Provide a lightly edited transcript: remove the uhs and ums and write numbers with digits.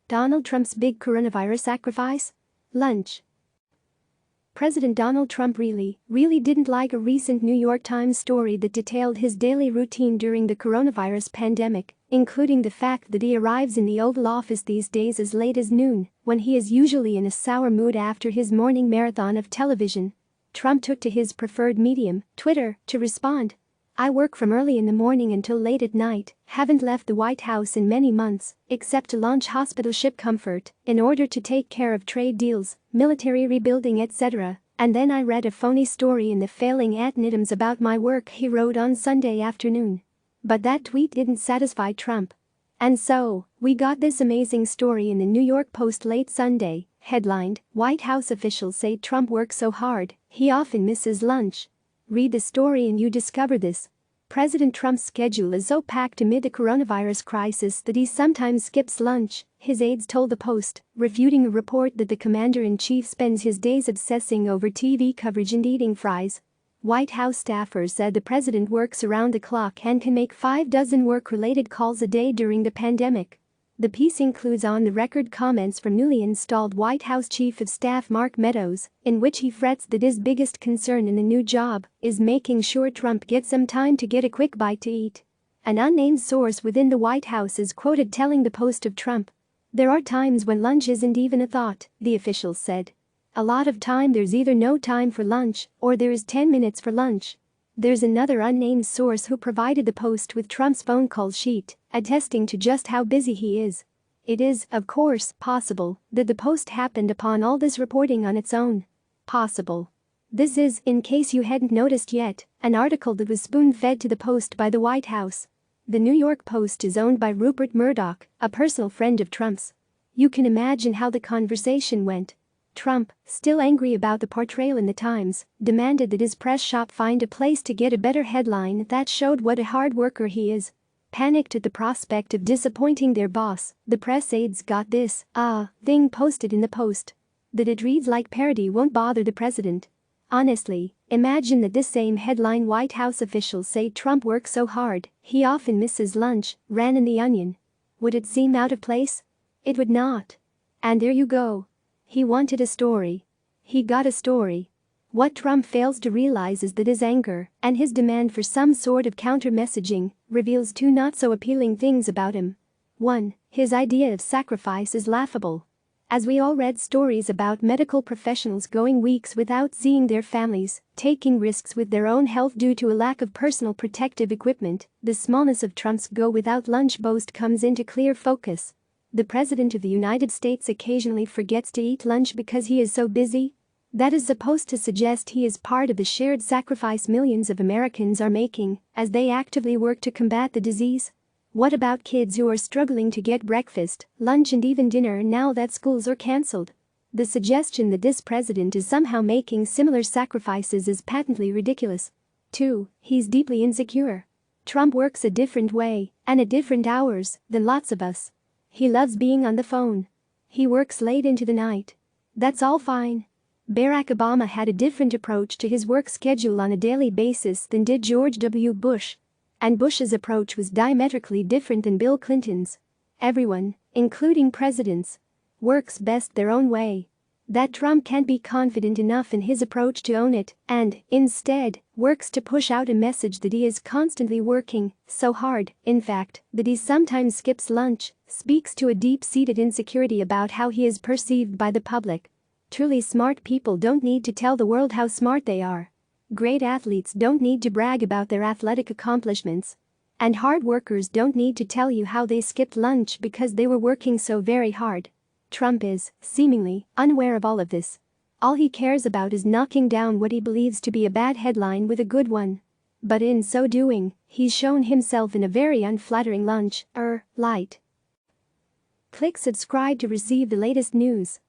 Donald Trump's big coronavirus sacrifice? Lunch. President Donald Trump really didn't like a recent New York Times story that detailed his daily routine during the coronavirus pandemic, including the fact that he arrives in the Oval Office these days as late as noon, when he is usually in a sour mood after his morning marathon of television. Trump took to his preferred medium, Twitter, to respond. "I work from early in the morning until late at night, haven't left the White House in many months, except to launch hospital ship Comfort in order to take care of trade deals, military rebuilding etc. And then I read a phony story in the failing Adnidums about my work," he wrote on Sunday afternoon. But that tweet didn't satisfy Trump. "And so, we got this amazing story in the New York Post late Sunday," headlined, "White House officials say Trump works so hard, he often misses lunch. Read the story and you discover this. President Trump's schedule is so packed amid the coronavirus crisis that he sometimes skips lunch," his aides told the Post, refuting a report that the commander-in-chief spends his days obsessing over TV coverage and eating fries. White House staffers said the president works around the clock and can make 6 work-related calls a day during the pandemic. The piece includes on-the-record comments from newly installed White House Chief of Staff Mark Meadows, in which he frets that his biggest concern in the new job is making sure Trump gets some time to get a quick bite to eat. An unnamed source within the White House is quoted telling the Post of Trump, "There are times when lunch isn't even a thought," the official said. "A lot of time there's either no time for lunch or there is 10 minutes for lunch." There's another unnamed source who provided the Post with Trump's phone call sheet, attesting to just how busy he is. It is, of course, possible that the Post happened upon all this reporting on its own. Possible. This is, in case you hadn't noticed yet, an article that was spoon-fed to the Post by the White House. The New York Post is owned by Rupert Murdoch, a personal friend of Trump's. You can imagine how the conversation went. Trump, still angry about the portrayal in the Times, demanded that his press shop find a place to get a better headline that showed what a hard worker he is. Panicked at the prospect of disappointing their boss, the press aides got this thing posted in the Post. That it reads like parody won't bother the president. Honestly, imagine that this same headline White House officials say Trump works so hard, he often misses lunch, ran in The Onion. Would it seem out of place? It would not. And there you go. He wanted a story. He got a story. What Trump fails to realize is that his anger and his demand for some sort of counter-messaging reveals 2 not-so-appealing things about him. 1. His idea of sacrifice is laughable. As we all read stories about medical professionals going weeks without seeing their families, taking risks with their own health due to a lack of personal protective equipment, the smallness of Trump's go-without-lunch boast comes into clear focus. The President of the United States occasionally forgets to eat lunch because he is so busy? That is supposed to suggest he is part of the shared sacrifice millions of Americans are making as they actively work to combat the disease. What about kids who are struggling to get breakfast, lunch and even dinner now that schools are cancelled? The suggestion that this president is somehow making similar sacrifices is patently ridiculous. 2. He's deeply insecure. Trump works a different way and at different hours than lots of us. He loves being on the phone. He works late into the night. That's all fine. Barack Obama had a different approach to his work schedule on a daily basis than did George W. Bush. And Bush's approach was diametrically different than Bill Clinton's. Everyone, including presidents, works best their own way. That Trump can't be confident enough in his approach to own it and, instead, works to push out a message that he is constantly working so hard, in fact, that he sometimes skips lunch, speaks to a deep-seated insecurity about how he is perceived by the public. Truly smart people don't need to tell the world how smart they are. Great athletes don't need to brag about their athletic accomplishments. And hard workers don't need to tell you how they skipped lunch because they were working so very hard. Trump is, seemingly, unaware of all of this. All he cares about is knocking down what he believes to be a bad headline with a good one. But in so doing, he's shown himself in a very unflattering light. Click subscribe to receive the latest news.